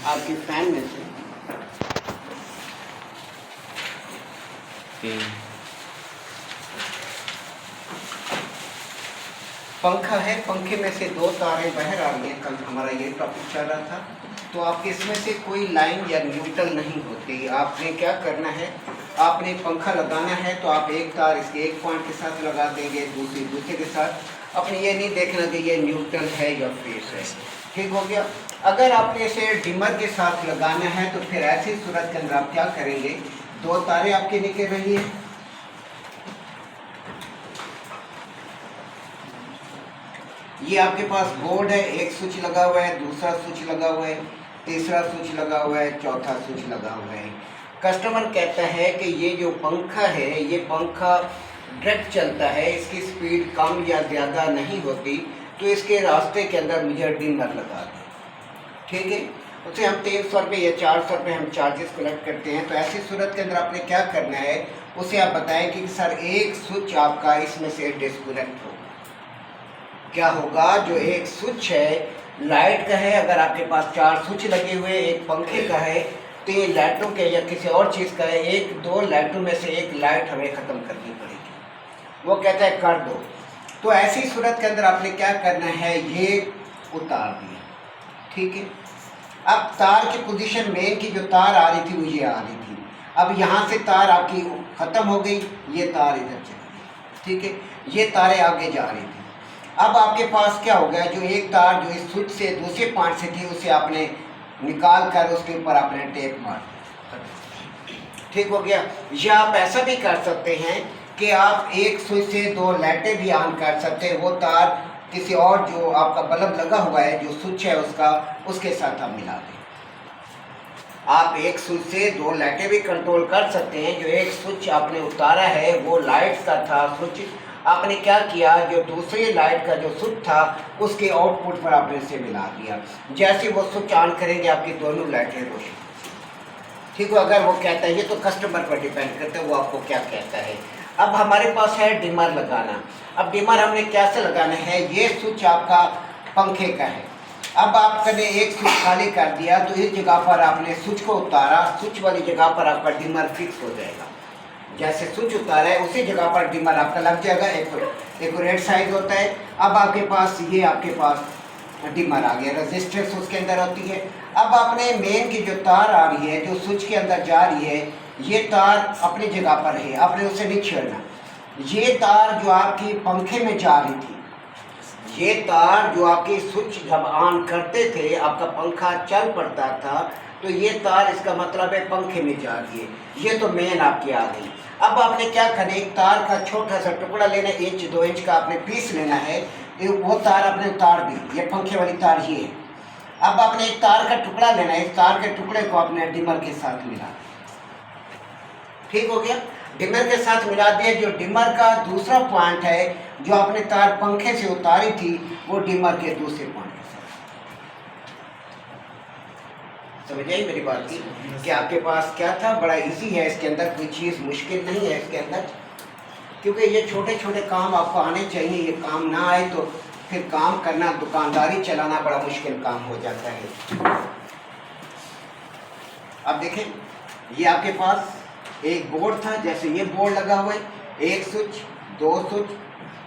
आपकी फैन में से पंखा है, पंखे में से दो तारें बाहर आ रही हैं। कल हमारा ये टॉपिक चल रहा था। तो आपके इसमें से कोई लाइन या न्यूट्रल नहीं होती। आपने क्या करना है, आपने पंखा लगाना है तो आप एक तार इसके एक पॉइंट के साथ लगा देंगे, दूसरी दूसरे के साथ। अपने ये नहीं देखना कि ये न्यूट्रल है या फेस है। ठीक हो गया। अगर आपने इसे डिमर के साथ लगाना है तो फिर ऐसी सूरत के अंदर आप क्या करेंगे, दो तारें आपकी निकल रही हैं, ये आपके पास बोर्ड है, एक स्विच लगा हुआ है, दूसरा स्विच लगा हुआ है, तीसरा स्विच लगा हुआ है, चौथा स्विच लगा हुआ है। कस्टमर कहता है कि ये जो पंखा है, ये पंखा डायरेक्ट चलता है, इसकी स्पीड कम या ज़्यादा नहीं होती, तो इसके रास्ते के अंदर मुझे डिमर लगा दें। ठीक है, उसे हम 300 रुपये या 400 रुपये हम चार्जेस कलेक्ट करते हैं। तो ऐसी सूरत के अंदर आपने क्या करना है, उसे आप बताएं कि सर एक स्विच आपका इसमें से डिस्कनेक्ट हो। क्या होगा, जो एक स्विच है लाइट का है, अगर आपके पास 4 स्विच लगे हुए, एक पंखे का है, तो ये लाइटों के या किसी और चीज़ का है, एक दो लाइटों में से एक लाइट हमें ख़त्म करनी पड़ेगी। वो कहता है कर दो। तो ऐसी सूरत के अंदर आपने क्या करना है, ये उतार दिया। ठीक है, अब तार की पोजीशन मेन की जो तार आ रही थी वो ये आ रही थी। अब यहाँ से तार आपकी ख़त्म हो गई, ये तार इधर चली गई। ठीक है, ये तारें आगे जा रही थी। अब आपके पास क्या हो गया, जो एक तार जो इस स्विच से दूसरे पॉइंट से थी उसे आपने निकाल कर उसके ऊपर आपने टेप मार। ठीक हो गया। या आप ऐसा भी कर सकते हैं कि आप एक स्विच से दो लाइटें भी ऑन कर सकते हैं, वो तार किसी और जो आपका बल्ब लगा हुआ है जो स्विच है उसका, उसके साथ आप मिला दें। आप एक स्विच से दो लाइटें भी कंट्रोल कर सकते हैं। जो एक स्विच आपने उतारा है वो लाइट का था स्विच, आपने क्या किया, जो दूसरी लाइट का जो स्विच था उसके आउटपुट पर आपने इसे मिला दिया। जैसे वो स्विच ऑन करेंगे आपकी दोनों लाइटें रोशन। ठीक है, अगर वो कहता है, ये तो कस्टमर पर डिपेंड करता है वो आपको क्या कहता है। अब हमारे पास है डिमर लगाना। अब डिमर हमने कैसे लगाना है, ये स्विच आपका पंखे का है। अब आपने एक स्विच खाली कर दिया तो इस जगह पर आपने स्विच को उतारा, स्विच वाली जगह पर आपका डिमर फिक्स हो जाएगा। जैसे स्विच उतारा है उसी जगह पर डिमर आपका लग जाएगा। एक रेड साइड होता है। अब आपके पास ये आपके पास डिमर आ गया, रेजिस्टेंस उसके अंदर होती है। अब आपने मेन की जो तार आ रही है जो स्विच के अंदर जा रही है, ये तार अपनी जगह पर है, आपने उसे नहीं छेड़ना। ये तार जो आपकी पंखे में जा रही थी, ये तार जो आपकी स्विच जब ऑन करते थे आपका पंखा चल पड़ता था, तो ये तार इसका मतलब है पंखे में जा रही है। ये तो मेन आपकी आ गई। अब आपने क्या करना है, एक तार का छोटा सा टुकड़ा लेना है, 1-2 इंच का आपने पीस लेना है। वो तार आपने उतार दी, ये पंखे वाली तार ही है। अब आपने एक तार का टुकड़ा लेना है, इस तार के टुकड़े को आपने डिमर के साथ मिला। ठीक हो गया, डिमर के साथ मिला दिया। जो डिमर का दूसरा पॉइंट है, जो आपने तार पंखे से उतारी थी, वो डिमर के दूसरे पॉइंट के साथ। समझ आई मेरी बात की कि आपके पास क्या था, बड़ा इजी है, इसके अंदर कोई चीज़ मुश्किल नहीं है इसके अंदर। क्योंकि ये छोटे छोटे काम आपको आने चाहिए, ये काम ना आए तो फिर काम करना, दुकानदारी चलाना बड़ा मुश्किल काम हो जाता है। अब देखें, ये आपके पास एक बोर्ड था, जैसे ये बोर्ड लगा हुआ है, एक स्विच, दो स्विच,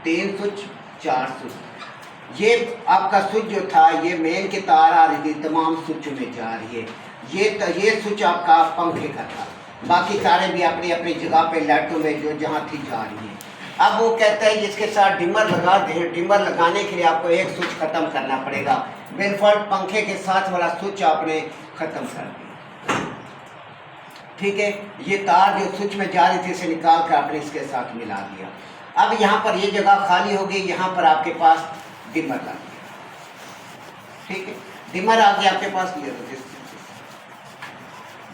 3 स्विच, 4 स्विच। ये आपका स्विच जो था, ये मेन की तार आ रही थी, तमाम स्विचों में जा रही है। ये स्विच आपका पंखे का था, बाकी तारें भी अपनी अपनी जगह पे लाइटों में जो जहाँ थी जा रही है। अब वो कहता है इसके साथ डिमर लगा दें। डिमर लगाने के लिए आपको एक स्विच ख़त्म करना पड़ेगा। बिलफॉल्ट पंखे के साथ वाला स्विच आपने ख़त्म कर दिया। ठीक है, ये तार जो स्विच में जा रही थी इसे निकाल कर आपने इसके साथ मिला दिया। अब यहाँ पर ये जगह खाली हो गई, यहाँ पर आपके पास डिमर लग गया। ठीक है, डिमर आ गया आपके पास, ये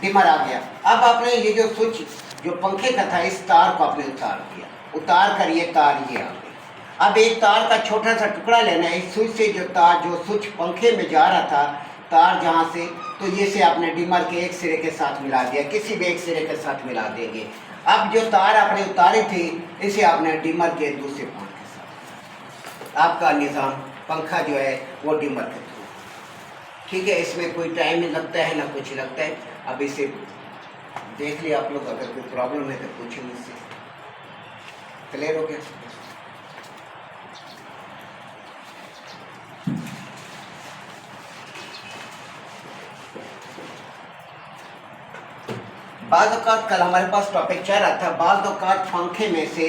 डिमर आ गया। अब आपने ये जो स्विच जो पंखे का था, इस तार को आपने उतार दिया, उतार कर ये तार ये आ गई। अब एक तार का छोटा सा टुकड़ा लेना है, इस स्विच से जो तार जो स्विच पंखे में जा रहा था, तार जहाँ से, तो ये से आपने डिमर के एक सिरे के साथ मिला दिया, किसी भी एक सिरे के साथ मिला देंगे। अब जो तार आपने उतारी थी, इसे आपने डिमर के दूसरे पॉइंट के साथ, आपका निज़ाम पंखा जो है वो डिमर के थ्रू। ठीक है, इसमें कोई टाइम नहीं लगता है ना कुछ लगता है। अब इसे देख लिया आप लोग, अगर कोई प्रॉब्लम है तो पूछें मुझसे। क्लियर हो गया? बाज़ औक़ात कल हमारे पास टॉपिक चल रहा था, बाज़ औक़ात पंखे में से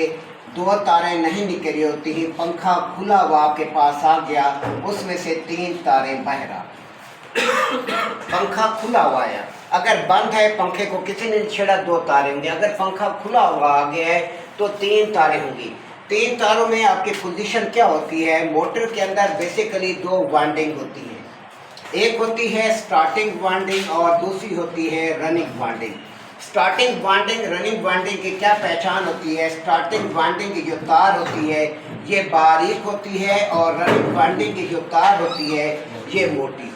2 तारें नहीं निकली होती हैं, पंखा खुला हुआ आपके पास आ गया, उसमें से 3 तारें बाहर आ गई। पंखा खुला हुआ है, अगर बंद है पंखे को किसी ने छेड़ा 2 तारें होंगी, अगर पंखा खुला हुआ आ गया है तो 3 तारें होंगी। 3 तारों में आपकी पोजीशन क्या होती है? मोटर के अंदर बेसिकली 2 वाइंडिंग होती है, एक होती है स्टार्टिंग वाइंडिंग और दूसरी होती है running winding. Starting winding running winding की क्या पहचान होती है? स्टार्टिंग वाइंडिंग की जो तार होती है ये बारीक होती है और रनिंग वाइंडिंग की जो तार होती है ये मोटी होती है।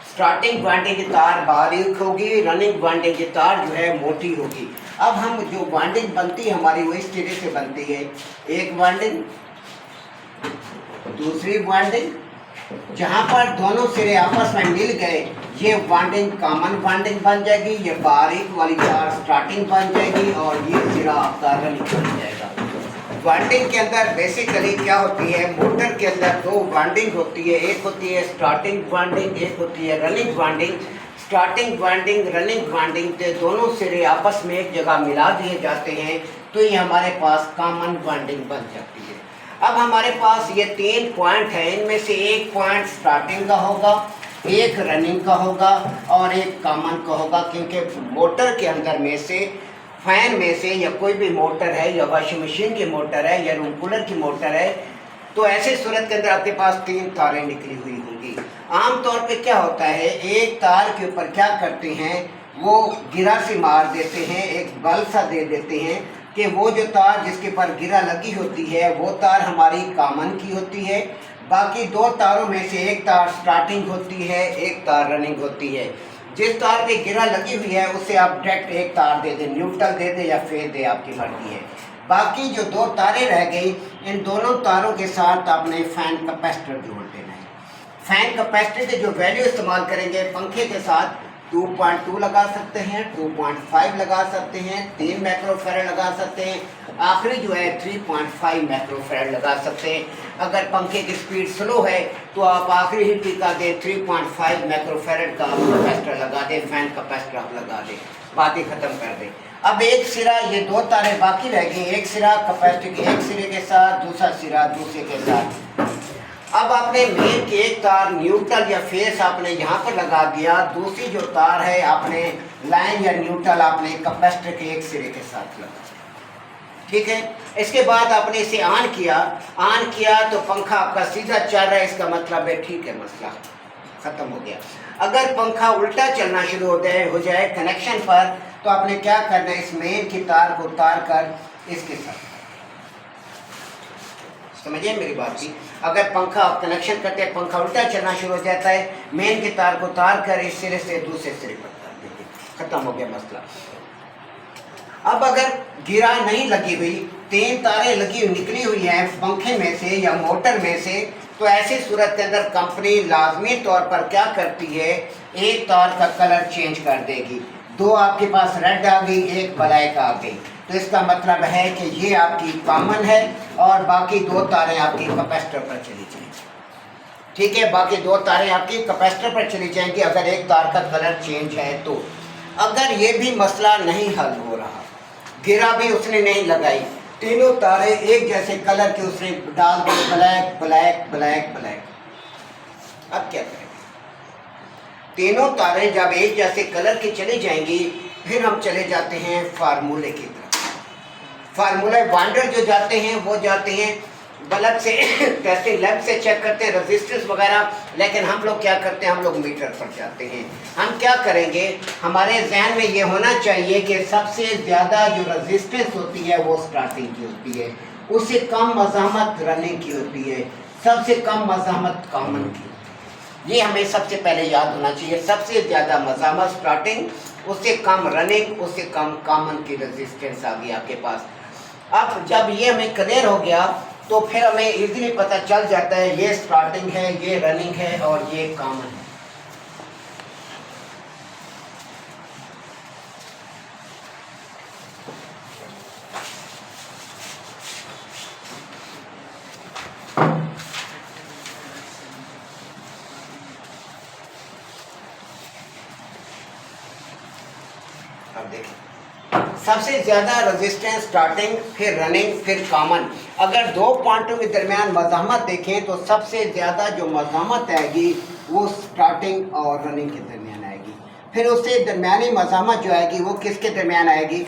स्टार्टिंग वाइंडिंग की तार बारीक होगी, रनिंग वाइंडिंग की तार जो है मोटी होगी। अब हम जो वाइंडिंग बनती है हमारी वो इस तरह से बनती है, एक वाइंडिंग, दूसरी वाइंडिंग, जहाँ पर दोनों सिरे आपस में मिल गए ये वाइंडिंग कॉमन वाइंडिंग बन जाएगी, ये बारीक वाली तार स्टार्टिंग बन जाएगी और ये सिरा आपका रनिंग बन जाएगा। वाइंडिंग के अंदर बेसिकली क्या होती है? मोटर के अंदर 2 वाइंडिंग होती है, एक होती है स्टार्टिंग वाइंडिंग, एक होती है running winding. Starting winding running winding के दोनों सिरे आपस में एक जगह मिला दिए जाते हैं तो ये हमारे पास कॉमन वाइंडिंग बन जाती है। अब हमारे पास ये 3 पॉइंट हैं, इनमें से एक पॉइंट स्टार्टिंग का होगा, एक रनिंग का होगा और एक कॉमन का होगा, क्योंकि मोटर के अंदर में से फैन में से या कोई भी मोटर है या वॉशिंग मशीन की मोटर है या रूम कूलर की मोटर है तो ऐसे सूरत के अंदर आपके पास 3 तारें निकली हुई होंगी। आमतौर पे क्या होता है, एक तार के ऊपर क्या करते हैं वो गिरा से मार देते हैं, एक बल सा दे देते हैं कि वो जो तार जिसके पर गिरा लगी होती है वो तार हमारी कॉमन की होती है, बाकी 2 तारों में से एक तार स्टार्टिंग होती है, एक तार रनिंग होती है। जिस तार पे गिरा लगी हुई है उससे आप डायरेक्ट एक तार दे दें, न्यूट्रल दे दें या फेर दे, आपकी मर्जी है। बाकी जो 2 तारें रह गई इन दोनों तारों के साथ आपने फैन कैपेसिटर जोड़ देना है। फैन कैपेसिटर के जो वैल्यू इस्तेमाल करेंगे पंखे के साथ 2.2 लगा सकते हैं, 2.5 लगा सकते हैं, 3 माइक्रोफैराड लगा सकते हैं, आखिरी जो है 3.5 माइक्रोफैराड लगा सकते हैं। अगर पंखे की स्पीड स्लो है तो आप आखिरी ही टीका दें, 3.5 माइक्रोफैराड का आप कैपेसिटर लगा दें, फैन कैपेसिटर आप लगा दें, बातें ख़त्म कर दें। अब एक सिरा, ये 2 तारें बाकी रह गई, एक सिरा कैपेसिटर के एक सिरे के साथ, दूसरा सिरा दूसरे के साथ। अब आपने मेन की एक तार न्यूट्रल या फेस आपने यहाँ पर लगा दिया, दूसरी जो तार है आपने लाइन या न्यूट्रल आपने कैपेसिटर के एक सिरे के साथ लगा, ठीक है। इसके बाद आपने इसे ऑन किया तो पंखा आपका सीधा चल रहा है, इसका मतलब है ठीक है, मसला ख़त्म हो गया। अगर पंखा उल्टा चलना शुरू हो जाए कनेक्शन पर तो आपने क्या करना है, इस मेन की तार को उतार कर इसके साथ, समझिए मेरी बात की। अगर पंखा आप कनेक्शन करते हैं पंखा उल्टा चलना शुरू हो जाता है, मेन की तार को उतार कर इस सिरे से दूसरे सिरे पर कर देंगे, खत्म हो गया मसला। अब अगर गिरा नहीं लगी हुई, 3 तारें लगी निकली हुई हैं पंखे में से या मोटर में से, तो ऐसी सूरत के अंदर कंपनी लाजमी तौर पर क्या करती है, एक तार का कलर चेंज कर देगी। 2 आपके पास रेड आ गई, एक ब्लैक आ गई, तो इसका मतलब है कि ये आपकी कॉमन है और बाकी 2 तारें आपकी कैपेसिटर पर चली जाएंगी, ठीक है। बाकी 2 तारें आपकी कैपेसिटर पर चली जाएंगी अगर एक तार का कलर चेंज है तो। अगर ये भी मसला नहीं हल हो रहा, गिरा भी उसने नहीं लगाई, तीनों तारें एक जैसे कलर की उसने डाल दी, ब्लैक ब्लैक ब्लैक ब्लैक, अब क्या करें? तीनों तारें जब एक जैसे कलर की चली जाएंगी फिर हम चले जाते हैं फार्मूले की तरफ। फार्मूला वाइंडर जो जाते हैं वो जाते हैं बल्ब से टेस्टिंग लैब से चेक करते हैं रेजिस्टेंस वगैरह, लेकिन हम लोग क्या करते हैं, हम लोग मीटर पर जाते हैं। हम क्या करेंगे, हमारे जहन में ये होना चाहिए कि सबसे ज़्यादा जो रेजिस्टेंस होती है वो स्टार्टिंग की होती है, उससे कम मज़ाहमत रनिंग की होती है, सबसे कम मज़ाहमत कॉमन की होती है। ये हमें सबसे पहले याद होना चाहिए, सबसे ज़्यादा मज़ाहमत स्टार्टिंग, उससे कम रनिंग, उससे कम कॉमन की रेजिस्टेंस आ गई आपके पास। अब जब ये हमें क्लियर हो गया तो फिर हमें इजीली पता चल जाता है ये स्टार्टिंग है, ये रनिंग है और ये कॉमन है। अब देखें, सबसे ज़्यादा रेजिस्टेंस स्टार्टिंग, फिर रनिंग, फिर कॉमन। अगर दो पॉइंटों के दरमियान मज़ाहमत देखें तो सबसे ज़्यादा जो मज़ाहमत आएगी वो स्टार्टिंग और रनिंग के दरमियान आएगी। फिर उससे दरमियानी मज़ाहमत जो आएगी वो किसके दरमियान आएगी?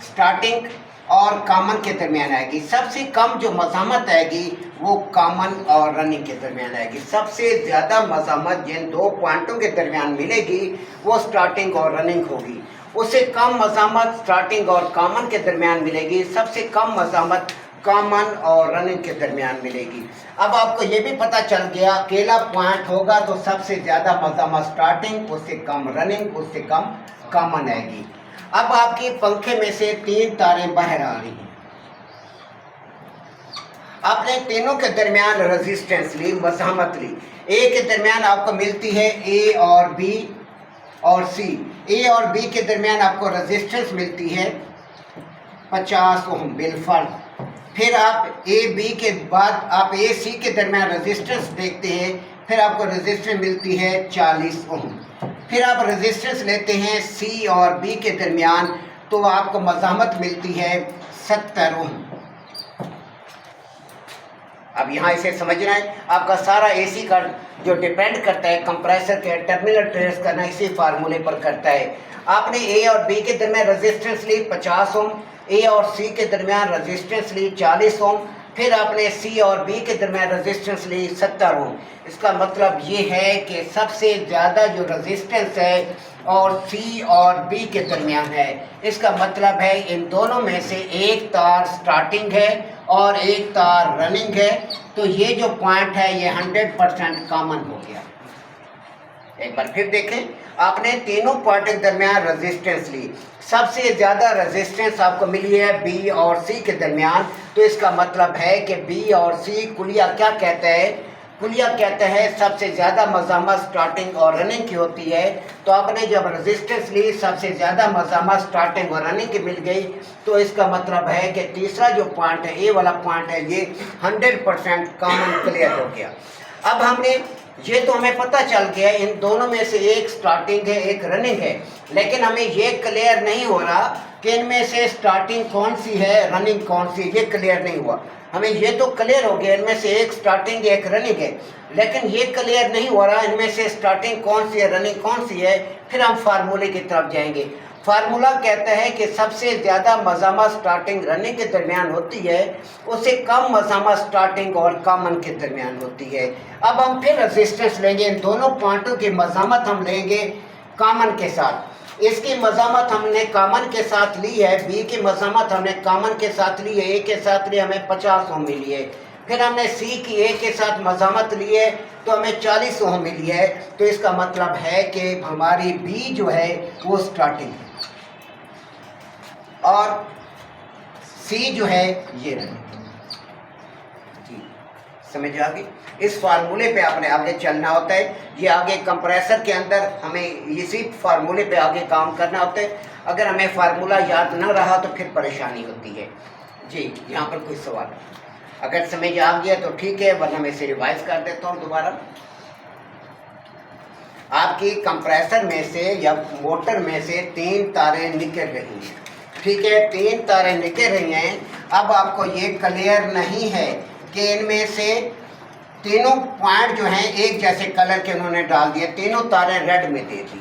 स्टार्टिंग और कॉमन के दरमियान आएगी। सबसे कम जो मज़ाहमत आएगी वो कॉमन और रनिंग के दरमियान आएगी। सबसे ज़्यादा मज़ाहमत जिन दो पॉइंटों के दरमियान मिलेगी वो स्टार्टिंग और रनिंग होगी। उससे कम मज़ाहमत स्टार्टिंग और कॉमन के दरमियान मिलेगी। सबसे कम मज़ाहमत कॉमन और रनिंग के दरमियान मिलेगी। अब आपको ये भी पता चल गया, अकेला पॉइंट होगा तो सबसे ज़्यादा मज़ाहमत स्टार्टिंग, उससे कम रनिंग, उससे कम कॉमन आएगी। अब आपके पंखे में से 3 तारें बाहर आ रही हैं। आपने तीनों के दरमियान रेजिस्टेंस ली, मज़ाहमत ली। ए के दरमियान आपको मिलती है ए और बी और सी। ए और बी के दरमियान आपको रेजिस्टेंस मिलती है 50 ओम बिलफर्ज। फिर आप ए बी के बाद आप ए सी के दरमियान रेजिस्टेंस देखते हैं, फिर आपको रेजिस्टेंस मिलती है 40 ओम। फिर आप रेजिस्टेंस लेते हैं सी और बी के दरमियान तो आपको मज़ाहमत मिलती है 70 ओम। अब यहाँ इसे समझना है, आपका सारा एसी का जो डिपेंड करता है कंप्रेसर के टर्मिनल ट्रेस करना इसी फार्मूले पर करता है। आपने ए और बी के दरमियान रेजिस्टेंस ली 50 ओम, ए और सी के दरमियान रेजिस्टेंस ली 40 ओम, फिर आपने सी और बी के दरमियान रेजिस्टेंस ली 70 ओम। इसका मतलब ये है कि सबसे ज़्यादा जो रेजिस्टेंस है और सी और बी के दरमियान है, इसका मतलब है इन दोनों में से एक तार स्टार्टिंग है और एक तार रनिंग है। तो ये जो पॉइंट है ये 100% कॉमन हो गया। एक बार फिर देखें, आपने तीनों पॉइंट के दरमियान रेजिस्टेंस ली। सबसे ज़्यादा रेजिस्टेंस आपको मिली है बी और सी के दरमियान, तो इसका मतलब है कि बी और सी कुलिया क्या कहता है? कुलिया कहता है सबसे ज़्यादा मज़ाहमत स्टार्टिंग और रनिंग की होती है। तो आपने जब रेजिस्टेंस ली सबसे ज़्यादा मज़ाहमत स्टार्टिंग और रनिंग की मिल गई, तो इसका मतलब है कि तीसरा जो पॉइंट है, ए वाला पॉइंट है, ये 100% कॉमन क्लियर हो गया। अब हमने ये तो हमें पता चल गया इन दोनों में से एक स्टार्टिंग है एक रनिंग है, लेकिन हमें ये क्लियर नहीं हो रहा कि इनमें से स्टार्टिंग कौन सी है रनिंग कौन सी, ये क्लियर नहीं हुआ। हमें ये तो क्लियर हो गया इनमें से एक स्टार्टिंग एक रनिंग है, लेकिन ये क्लियर नहीं हो रहा इनमें से स्टार्टिंग कौन सी है रनिंग कौन सी है। फिर हम फार्मूले की तरफ जाएंगे। फार्मूला कहता है कि सबसे ज़्यादा मज़ाहमत स्टार्टिंग रनिंग के दरमियान होती है, उससे कम मज़ाहमत स्टार्टिंग और कॉमन के दरमियान होती है। अब हम फिर रेजिस्टेंस लेंगे, इन दोनों पॉइंटों की मज़ाहमत हम लेंगे कॉमन के साथ। इसकी मज़ाहमत हमने कॉमन के साथ ली है, बी की मज़ाहमत हमने कॉमन के साथ ली है, ए के साथ ली हमें 50 ओम मिली है। फिर हमने सी की ए के साथ मज़ाहमत ली है तो हमें 40 ओम मिली है। तो इसका मतलब है कि हमारी बी जो है वो स्टार्टिंग है और सी जो है ये रनिंग। जी समझ आ गई? इस फार्मूले पे आपने आगे चलना होता है। ये आगे कंप्रेसर के अंदर हमें इसी फार्मूले पे आगे काम करना होता है। अगर हमें फार्मूला याद न रहा तो फिर परेशानी होती है। जी यहाँ पर कोई सवाल अगर समझ आ गया तो ठीक है, वरना मैं इसे रिवाइज कर देता हूँ दोबारा। आपकी कंप्रेसर में से या मोटर में से 3 तारें निकल रही हैं, ठीक है, 3 तारें निकल रही हैं। अब आपको ये क्लियर नहीं है कि इनमें से तीनों पॉइंट जो हैं एक जैसे कलर के उन्होंने डाल दिए, तीनों तारें रेड में दे दी।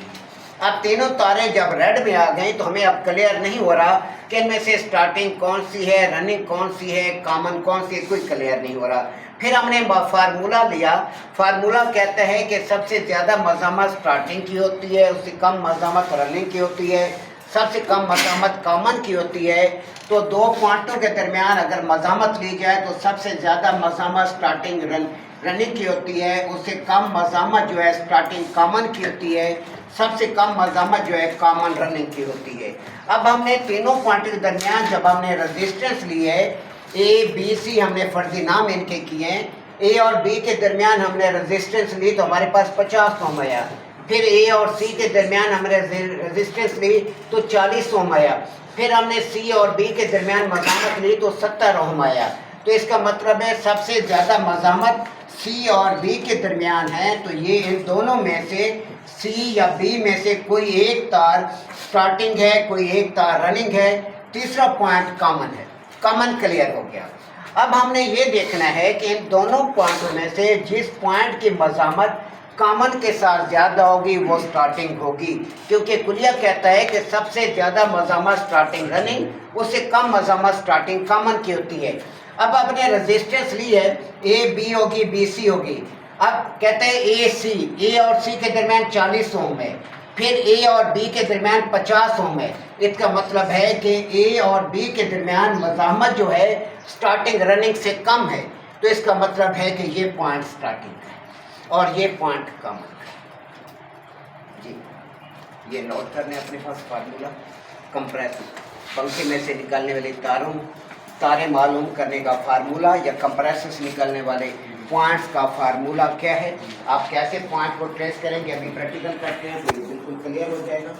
अब तीनों तारें जब रेड में आ गई तो हमें अब क्लियर नहीं हो रहा कि इनमें से स्टार्टिंग कौन सी है रनिंग कौन सी है कॉमन कौन सी है, कोई क्लियर नहीं हो रहा। फिर हमने फार्मूला लिया। फार्मूला कहता है कि सबसे ज़्यादा मज़ाहमत स्टार्टिंग की होती है, उससे कम मज़ाहमत रनिंग की होती है, सबसे कम मज़ाहमत कॉमन की होती है। तो दो पॉइंटों के दरमियान अगर मज़ाहमत ली जाए तो सबसे ज़्यादा मज़ाहमत स्टार्टिंग रनिंग की होती है, उससे कम मज़ाहमत जो है स्टार्टिंग कॉमन की होती है, सबसे कम मज़ाहमत जो है कॉमन रनिंग की होती है। अब हमने तीनों पॉइंट के दरमियान जब हमने रेजिस्टेंस ली है, ए बी सी हमने फर्जी नाम इनके किए हैं, ए और बी के दरमियान हमने रेजिस्टेंस ली तो हमारे पास 50 ओम आया। फिर ए और सी के दरमियान हमने रेजिस्टेंस ली तो 40 ओम आया। फिर हमने सी और बी के दरमियान मज़ाहमत ली तो 70 ओम आया। तो इसका मतलब है सबसे ज़्यादा मज़ाहमत सी और बी के दरमियान है, तो ये इन दोनों में से सी या बी में से कोई एक तार स्टार्टिंग है, कोई एक तार रनिंग है, तीसरा पॉइंट कॉमन है। कॉमन क्लियर हो गया। अब हमने ये देखना है कि इन दोनों पॉइंटों में से जिस पॉइंट की मज़ामत कॉमन के साथ ज़्यादा होगी वो स्टार्टिंग होगी, क्योंकि कुलिया कहता है कि सबसे ज़्यादा मज़ामत स्टार्टिंग रनिंग, उससे कम मज़ामत स्टार्टिंग कॉमन की होती है। अब आपने रेजिस्टेंस ली है, ए बी होगी, बी सी होगी। अब कहते हैं ए सी, ए और सी के दरमियान 40 ओम है, फिर ए और बी के दरमियान 50 ओम है। इसका मतलब है कि ए और बी के दरमियान मज़ामत जो है स्टार्टिंग रनिंग से कम है, तो इसका मतलब है कि ये पॉइंट स्टार्टिंग है और ये पॉइंट कॉमन है। जी ये नोट करने अपने पास फार्मूला कंप्रेसर, पंखे में से निकलने वाली तारें मालूम करने का फार्मूला या कंप्रेसर से निकलने वाले पॉइंट्स का फार्मूला क्या है। आप कैसे पॉइंट को ट्रेस करेंगे अभी प्रैक्टिकल करते हैं तो बिल्कुल क्लियर हो जाएगा।